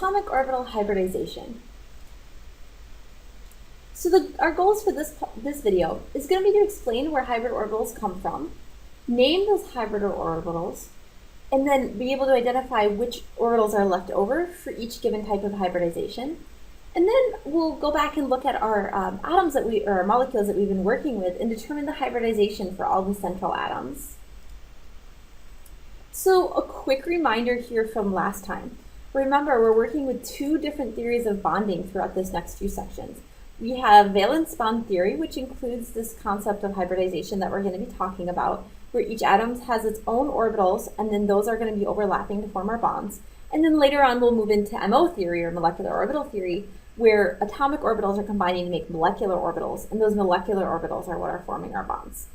atomic orbital hybridization. So our goals for this video is going to be to explain where hybrid orbitals come from, name those hybrid orbitals, and then be able to identify which orbitals are left over for each given type of hybridization. And then we'll go back and look at our atoms or molecules that we've been working with and determine the hybridization for all the central atoms. So a quick reminder here from last time. Remember, we're working with two different theories of bonding throughout this next few sections. We have valence bond theory, which includes this concept of hybridization that we're going to be talking about, where each atom has its own orbitals, and then those are going to be overlapping to form our bonds. And then later on, we'll move into MO theory, or molecular orbital theory, where atomic orbitals are combining to make molecular orbitals, and those molecular orbitals are what are forming our bonds.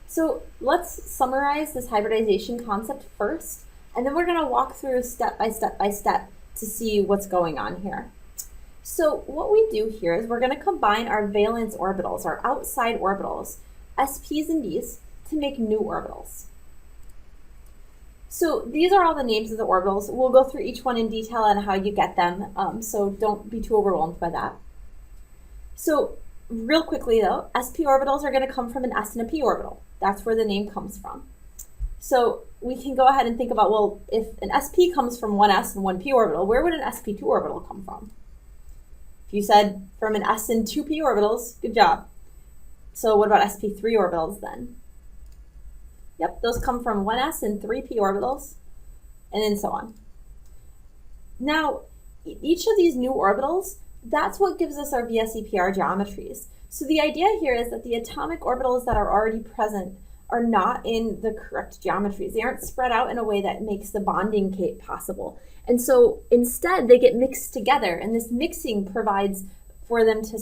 So let's summarize this hybridization concept first, and then we're going to walk through step by step by step to see what's going on here. So what we do here is we're going to combine our valence orbitals, our outside orbitals, SPs and Ds, to make new orbitals. So these are all the names of the orbitals. We'll go through each one in detail and how you get them, so don't be too overwhelmed by that. So real quickly though, sp orbitals are going to come from an s and a p orbital. That's where the name comes from. So we can go ahead and think about, well, if an sp comes from one s and one p orbital, where would an sp2 orbital come from? If you said from an s and two p orbitals, good job. So what about sp3 orbitals then? Yep, those come from 1s and 3p orbitals, and then so on. Now, each of these new orbitals, that's what gives us our VSEPR geometries. So the idea here is that the atomic orbitals that are already present are not in the correct geometries. They aren't spread out in a way that makes the bonding possible. And so instead, they get mixed together, and this mixing provides for them to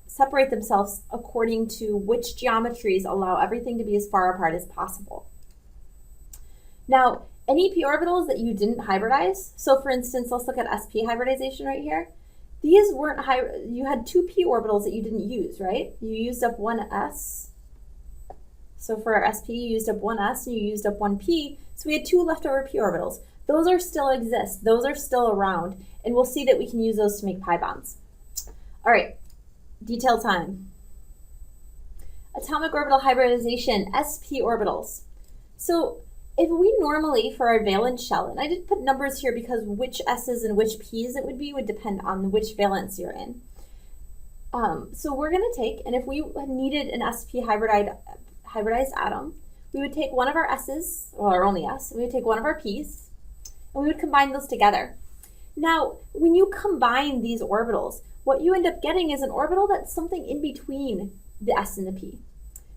separate themselves according to which geometries allow everything to be as far apart as possible. Now, any p orbitals that you didn't hybridize, so for instance, let's look at sp hybridization right here. These weren't you had two p orbitals that you didn't use, right? You used up one s. So for our sp, you used up one s and you used up one p. So we had two leftover p orbitals. Those are still exist. Those are still around, and we'll see that we can use those to make pi bonds. All right. Detail time. Atomic orbital hybridization, sp orbitals. So if we normally, for our valence shell, and I did put numbers here because which s's and which p's it would be would depend on which valence you're in. So we're going to take, and if we needed an sp hybridized atom, we would take one of our s's, well, our only s, we would take one of our p's, and we would combine those together. Now, when you combine these orbitals, what you end up getting is an orbital that's something in between the s and the p.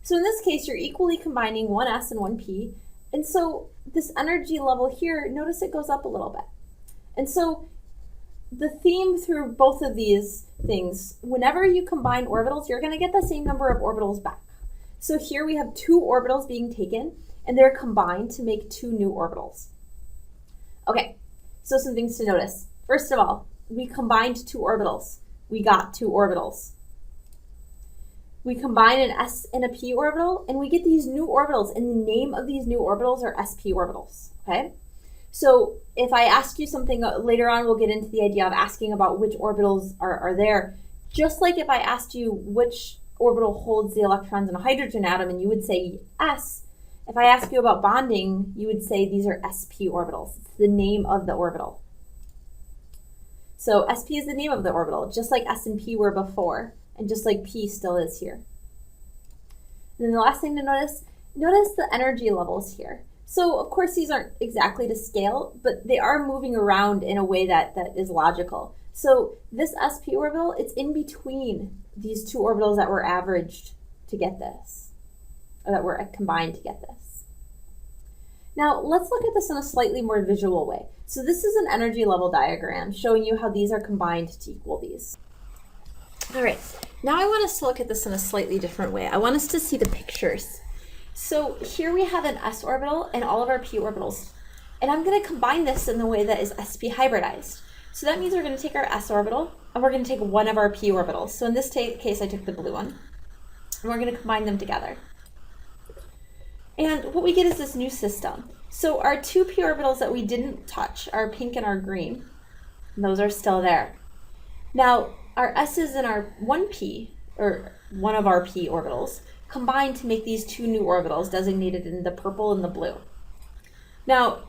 So in this case, you're equally combining one s and one p, and so this energy level here, notice it goes up a little bit. And so the theme through both of these things, whenever you combine orbitals, you're going to get the same number of orbitals back. So here we have two orbitals being taken, and they're combined to make two new orbitals. Okay, so some things to notice. First of all, we combined two orbitals. We got two orbitals. We combine an s and a p orbital, and we get these new orbitals, and the name of these new orbitals are sp orbitals, okay? So if I ask you something later on, we'll get into the idea of asking about which orbitals are there. Just like if I asked you which orbital holds the electrons in a hydrogen atom, and you would say s, if I ask you about bonding, you would say these are sp orbitals. It's the name of the orbital. So sp is the name of the orbital, just like s and p were before, and just like p still is here. And then the last thing to notice the energy levels here. So of course these aren't exactly to scale, but they are moving around in a way that is logical. So this sp orbital, it's in between these two orbitals that were averaged to get this, or that were combined to get this. Now let's look at this in a slightly more visual way. So this is an energy level diagram showing you how these are combined to equal these. All right, now I want us to look at this in a slightly different way. I want us to see the pictures. So here we have an s orbital and all of our p orbitals. And I'm going to combine this in the way that is sp hybridized. So that means we're going to take our s orbital and we're going to take one of our p orbitals. So in this case, I took the blue one. And we're going to combine them together. And what we get is this new system. So our two p orbitals that we didn't touch, our pink and our green, those are still there. Now, our s's and our 1p, or one of our p orbitals, combine to make these two new orbitals designated in the purple and the blue. Now,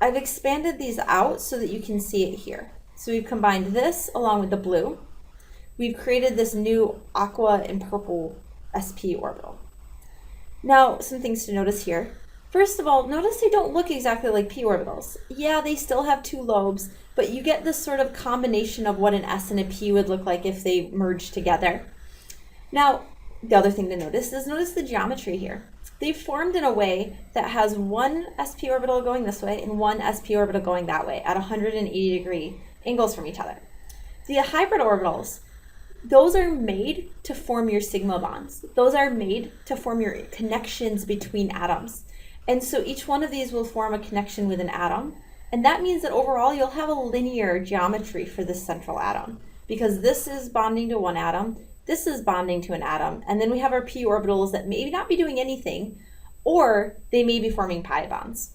I've expanded these out so that you can see it here. So we've combined this along with the blue. We've created this new aqua and purple sp orbital. Now, some things to notice here. First of all, notice they don't look exactly like p orbitals. Yeah, they still have two lobes, but you get this sort of combination of what an s and a p would look like if they merged together. Now, the other thing to notice is notice the geometry here. They've formed in a way that has one sp orbital going this way and one sp orbital going that way at 180-degree angles from each other. The hybrid orbitals, those are made to form your sigma bonds. Those are made to form your connections between atoms. And so each one of these will form a connection with an atom. And that means that overall you'll have a linear geometry for this central atom, because this is bonding to one atom, this is bonding to an atom, and then we have our p orbitals that may not be doing anything, or they may be forming pi bonds.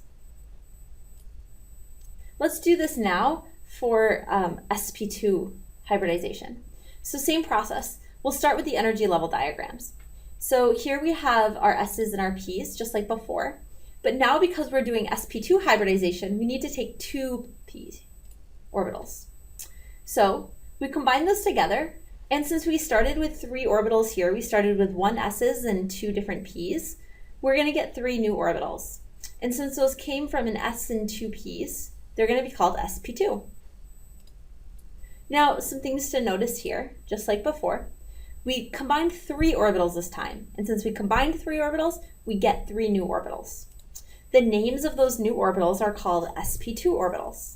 Let's do this now for sp2 hybridization. So same process. We'll start with the energy level diagrams. So here we have our s's and our p's, just like before. But now because we're doing sp2 hybridization, we need to take two p orbitals. So we combine those together, and since we started with three orbitals here, we started with one s's and two different p's, we're going to get three new orbitals. And since those came from an s and two p's, they're going to be called sp2. Now, some things to notice here, just like before. We combined three orbitals this time, and since we combined three orbitals, we get three new orbitals. The names of those new orbitals are called sp2 orbitals.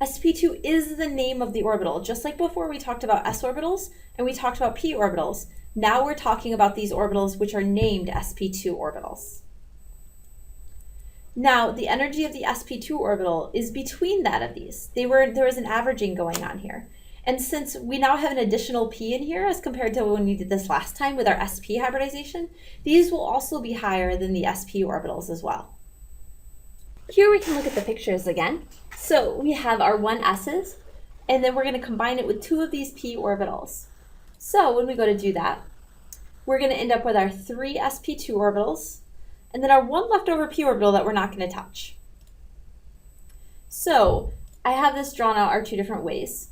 sp2 is the name of the orbital. Just like before we talked about s orbitals and we talked about p orbitals, now we're talking about these orbitals which are named sp2 orbitals. Now, the energy of the sp2 orbital is between that of these. There is an averaging going on here. And since we now have an additional p in here as compared to when we did this last time with our sp hybridization, these will also be higher than the sp orbitals as well. Here we can look at the pictures again. So we have our one s's, and then we're going to combine it with two of these p orbitals. So when we go to do that, we're going to end up with our three sp2 orbitals, and then our one leftover p orbital that we're not going to touch. So I have this drawn out our two different ways,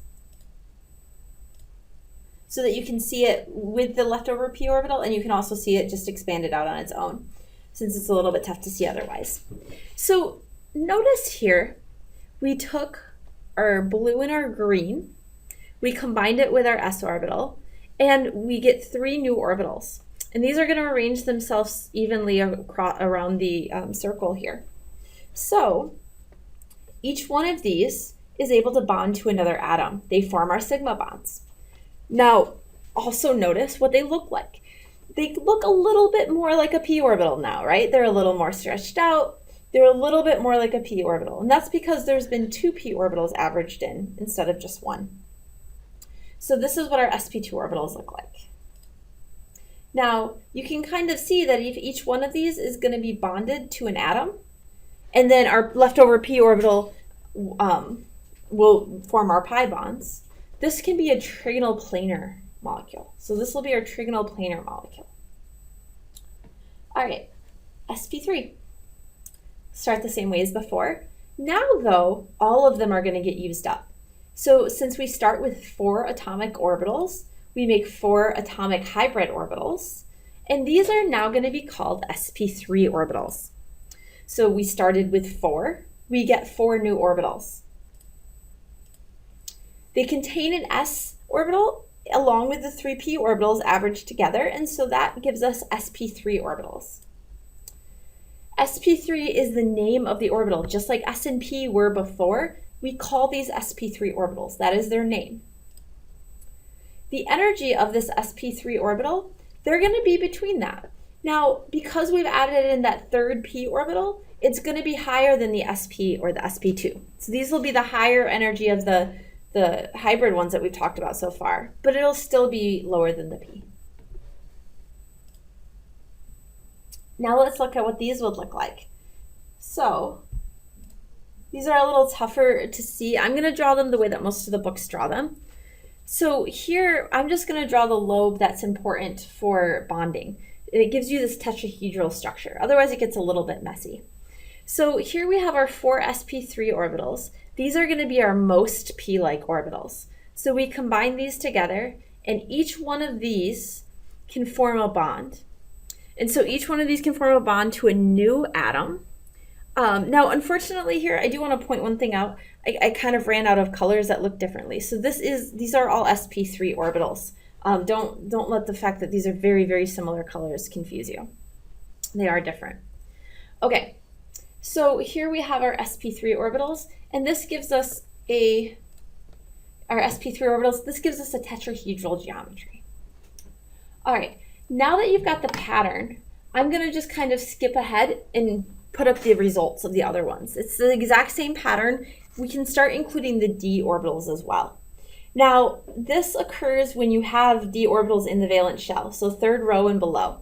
so that you can see it with the leftover p orbital, and you can also see it just expanded out on its own, since it's a little bit tough to see otherwise. So notice here, we took our blue and our green, we combined it with our s orbital, and we get three new orbitals. And these are going to arrange themselves evenly around the circle here. So each one of these is able to bond to another atom. They form our sigma bonds. Now, also notice what they look like. They look a little bit more like a p orbital now, right? They're a little more stretched out. They're a little bit more like a p orbital. And that's because there's been two p orbitals averaged in instead of just one. So this is what our sp2 orbitals look like. Now, you can kind of see that if each one of these is going to be bonded to an atom, and then our leftover p orbital will form our pi bonds, this can be a trigonal planar molecule. So this will be our trigonal planar molecule. All right, sp3. Start the same way as before. Now, though, all of them are going to get used up. So since we start with 4 atomic orbitals, we make 4 atomic hybrid orbitals, and these are now going to be called sp3 orbitals. So we started with 4, we get 4 new orbitals. They contain an s orbital along with the 3p orbitals averaged together, and so that gives us sp3 orbitals. sp3 is the name of the orbital. Just like s and p were before, we call these sp3 orbitals. That is their name. The energy of this sp3 orbital, they're going to be between that. Now, because we've added in that third p orbital, it's going to be higher than the sp or the sp2. So these will be the higher energy of the hybrid ones that we've talked about so far, but it'll still be lower than the p. Now let's look at what these would look like. So these are a little tougher to see. I'm going to draw them the way that most of the books draw them. So here, I'm just going to draw the lobe that's important for bonding. It gives you this tetrahedral structure. Otherwise, it gets a little bit messy. So here we have our 4 sp3 orbitals. These are going to be our most p-like orbitals. So we combine these together, and each one of these can form a bond. And so each one of these can form a bond to a new atom. Now, unfortunately here, I do want to point one thing out. I kind of ran out of colors that look differently. So these are all sp3 orbitals. Don't let the fact that these are very, very similar colors confuse you. They are different. Okay, so here we have our sp3 orbitals, and this gives us our sp3 orbitals, this gives us a tetrahedral geometry. All right, now that you've got the pattern, I'm going to just kind of skip ahead and put up the results of the other ones. It's the exact same pattern. We can start including the d orbitals as well. Now, this occurs when you have d orbitals in the valence shell, so third row and below.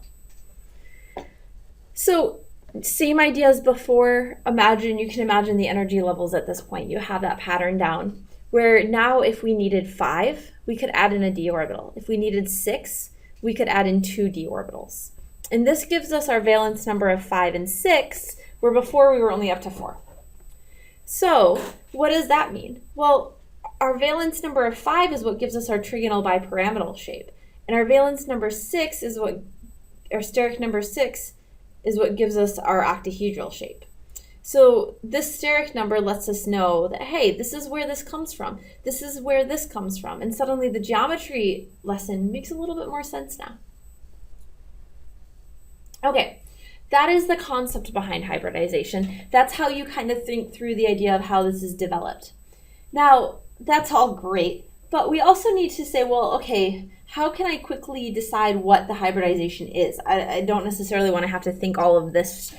So same idea as before. You can imagine the energy levels at this point. You have that pattern down, where now if we needed 5, we could add in a d orbital. If we needed 6, we could add in 2 d orbitals. And this gives us our valence number of 5 and 6, where before we were only up to 4. So what does that mean? Well, our valence number of 5 is what gives us our trigonal bipyramidal shape. And our valence number 6 is our steric number 6 is what gives us our octahedral shape. So this steric number lets us know that, hey, this is where this comes from. This is where this comes from. And suddenly the geometry lesson makes a little bit more sense now. Okay, that is the concept behind hybridization. That's how you kind of think through the idea of how this is developed. Now, that's all great, but we also need to say, well, okay, how can I quickly decide what the hybridization is? I don't necessarily want to have to think all of this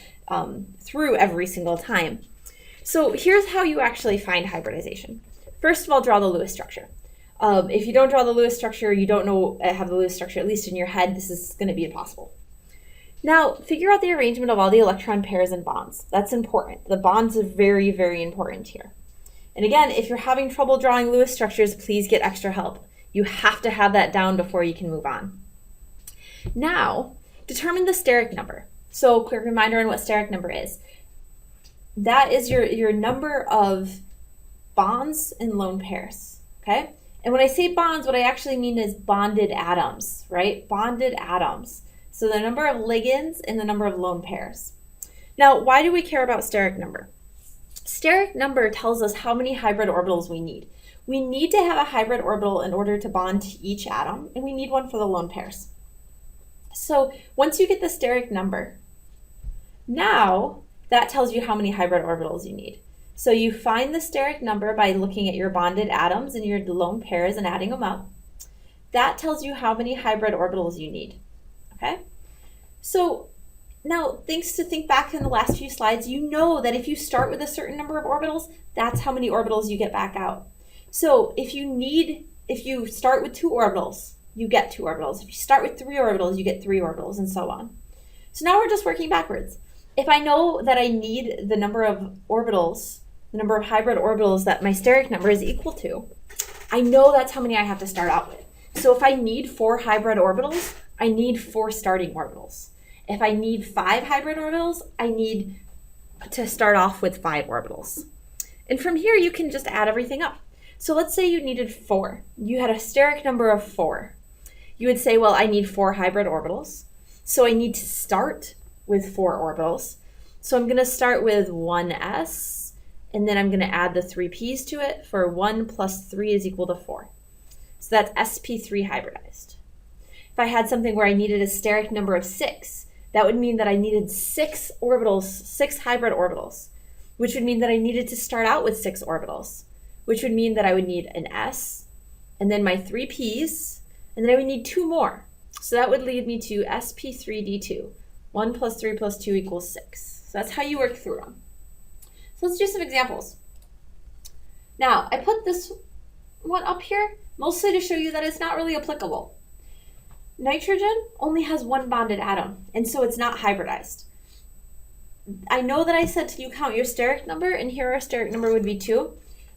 through every single time. So here's how you actually find hybridization. First of all, draw the Lewis structure. If you don't draw the Lewis structure, you don't have the Lewis structure, at least in your head, this is going to be impossible. Now, figure out the arrangement of all the electron pairs and bonds. That's important. The bonds are very, very important here. And again, if you're having trouble drawing Lewis structures, please get extra help. You have to have that down before you can move on. Now, determine the steric number. So, quick reminder on what steric number is. That is your number of bonds and lone pairs, okay? And when I say bonds, what I actually mean is bonded atoms, right? Bonded atoms. So the number of ligands and the number of lone pairs. Now, why do we care about steric number? Steric number tells us how many hybrid orbitals we need. We need to have a hybrid orbital in order to bond to each atom, and we need one for the lone pairs. So once you get the steric number, now that tells you how many hybrid orbitals you need. So you find the steric number by looking at your bonded atoms and your lone pairs and adding them up. That tells you how many hybrid orbitals you need. Okay, so now think back in the last few slides, you know that if you start with a certain number of orbitals, that's how many orbitals you get back out. So if you start with 2 orbitals, you get 2 orbitals. If you start with 3 orbitals, you get 3 orbitals, and so on. So now we're just working backwards. If I know that I need the number of orbitals, the number of hybrid orbitals that my steric number is equal to, I know that's how many I have to start out with. So if I need 4 hybrid orbitals, I need 4 starting orbitals. If I need 5 hybrid orbitals, I need to start off with 5 orbitals. And from here, you can just add everything up. So let's say you needed 4. You had a steric number of 4. You would say, well, I need 4 hybrid orbitals. So I need to start with 4 orbitals. So I'm going to start with 1s, and then I'm going to add the 3 p's to it for 1 plus 3 is equal to 4. So that's sp3 hybridized. If I had something where I needed a steric number of 6, that would mean that I needed 6 orbitals, 6 hybrid orbitals, which would mean that I needed to start out with 6 orbitals, which would mean that I would need an s, and then my 3 p's, and then I would need 2 more. So that would lead me to sp3d2. 1 plus 3 plus 2 equals 6. So that's how you work through them. So let's do some examples. Now, I put this one up here mostly to show you that it's not really applicable. Nitrogen only has one bonded atom, and so it's not hybridized. I know that I said you count your steric number, and here our steric number would be 2.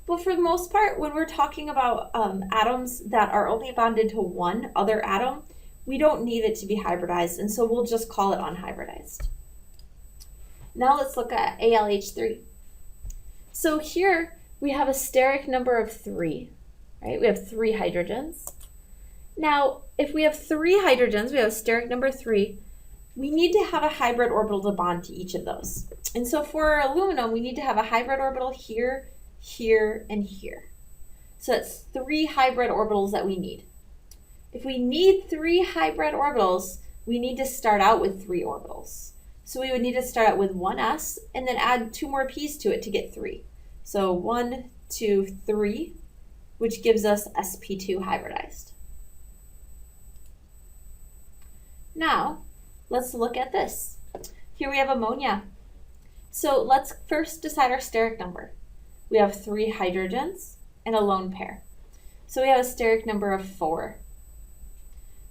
But for the most part, when we're talking about atoms that are only bonded to one other atom, we don't need it to be hybridized, and so we'll just call it unhybridized. Now let's look at AlH3. So here we have a steric number of 3, right? We have 3 hydrogens. Now, if we have 3 hydrogens, we have a steric number 3, we need to have a hybrid orbital to bond to each of those. And so for aluminum, we need to have a hybrid orbital here, here, and here. So that's 3 hybrid orbitals that we need. If we need 3 hybrid orbitals, we need to start out with 3 orbitals. So we would need to start out with 1 s and then add 2 more p's to it to get 3. So 1, 2, 3, which gives us sp2 hybridized. Now, let's look at this. Here we have ammonia. So let's first decide our steric number. We have 3 hydrogens and a lone pair. So we have a steric number of 4.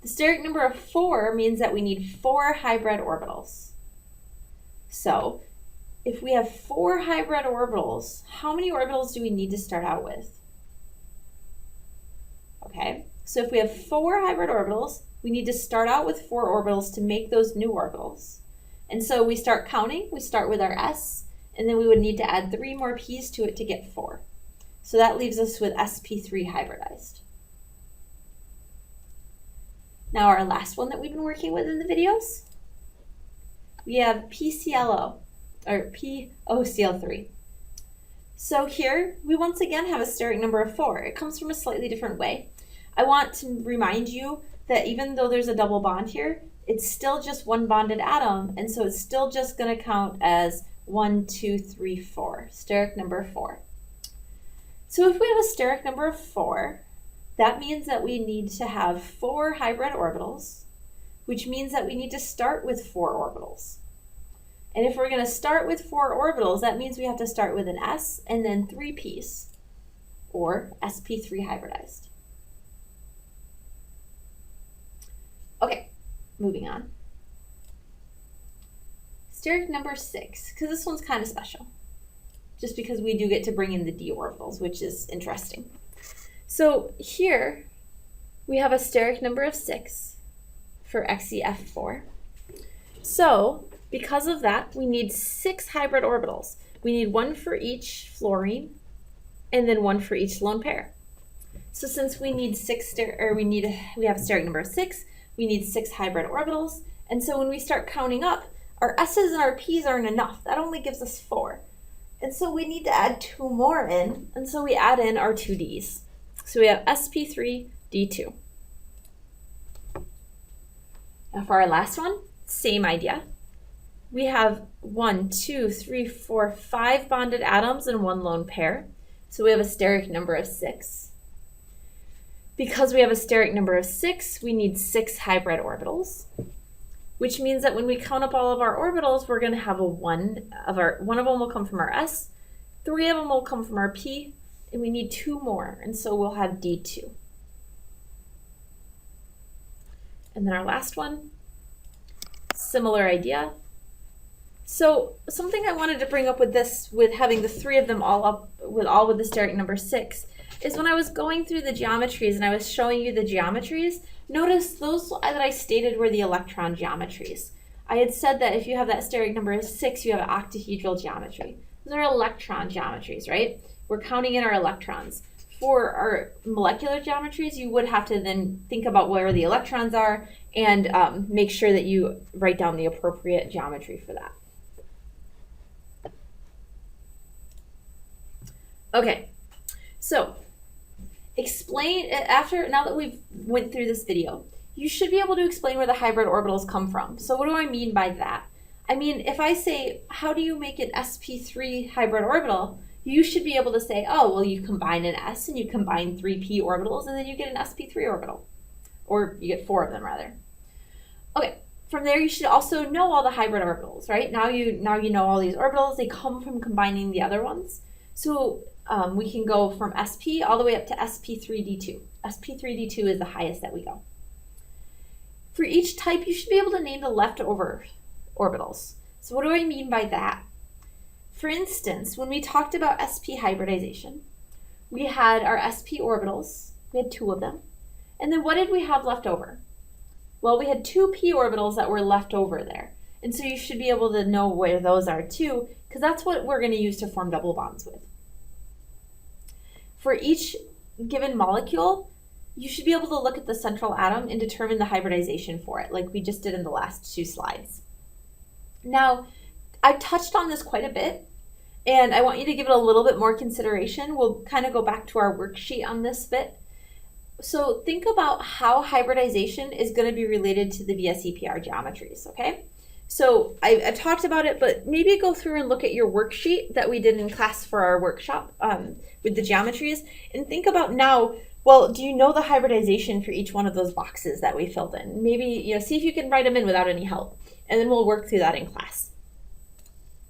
The steric number of 4 means that we need 4 hybrid orbitals. So if we have 4 hybrid orbitals, how many orbitals do we need to start out with? Okay, so if we have 4 hybrid orbitals, we need to start out with 4 orbitals to make those new orbitals. And so we start counting, we start with our s, and then we would need to add 3 more p's to it to get 4. So that leaves us with sp3 hybridized. Now our last one that we've been working with in the videos, we have PClO, or POCl3. So here, we once again have a steric number of 4. It comes from a slightly different way. I want to remind you that even though there's a double bond here, it's still just one bonded atom, and so it's still just going to count as 1, 2, 3, 4, steric number 4. So if we have a steric number of 4, that means that we need to have 4 hybrid orbitals, which means that we need to start with 4 orbitals. And if we're going to start with 4 orbitals, that means we have to start with an s and then 3 p's, or sp3 hybridized. Okay, moving on. Steric number 6, because this one's kind of special, just because we do get to bring in the d orbitals, which is interesting. So here we have a steric number of 6 for XeF4. So because of that, we need 6 hybrid orbitals. We need 1 for each fluorine and then 1 for each lone pair. So since we need we have a steric number of 6, we need 6 hybrid orbitals. And so when we start counting up, our s's and our p's aren't enough. That only gives us 4. And so we need to add 2 more in, and so we add in our 2 d's. So we have sp3 d2. Now for our last one, same idea. We have 1, 2, 3, 4, 5 bonded atoms and 1 lone pair. So we have a steric number of 6. Because we have a steric number of 6, we need 6 hybrid orbitals, which means that when we count up all of our orbitals, we're going to have one of them will come from our s, 3 of them will come from our p, and we need 2 more, and so we'll have d2. And then our last one, similar idea. So something I wanted to bring up with this, with having the 3 of them all with the steric number 6, is when I was going through the geometries and I was showing you the geometries, notice those that I stated were the electron geometries. I had said that if you have that steric number of 6, you have an octahedral geometry. Those are electron geometries, right? We're counting in our electrons. For our molecular geometries, you would have to then think about where the electrons are and make sure that you write down the appropriate geometry for that. Okay, so now that we've went through this video, you should be able to explain where the hybrid orbitals come from. So what do I mean by that? I mean, if I say, how do you make an sp3 hybrid orbital? You should be able to say, oh, well, you combine an s and you combine 3 p orbitals and then you get an sp3 orbital. Or you get 4 of them, rather. Okay, from there you should also know all the hybrid orbitals, right? Now you know all these orbitals. They come from combining the other ones. So we can go from sp all the way up to sp3d2. sp3d2 is the highest that we go. For each type, you should be able to name the leftover orbitals. So what do I mean by that? For instance, when we talked about sp hybridization, we had our sp orbitals, we had 2 of them, and then what did we have left over? Well, we had 2 p orbitals that were left over there, and so you should be able to know where those are too, because that's what we're going to use to form double bonds with. For each given molecule, you should be able to look at the central atom and determine the hybridization for it, like we just did in the last 2 slides. Now, I've touched on this quite a bit, and I want you to give it a little bit more consideration. We'll kind of go back to our worksheet on this bit. So think about how hybridization is going to be related to the VSEPR geometries, okay? So I talked about it, but maybe go through and look at your worksheet that we did in class for our workshop with the geometries, and think about now, well, do you know the hybridization for each one of those boxes that we filled in? Maybe, see if you can write them in without any help, and then we'll work through that in class.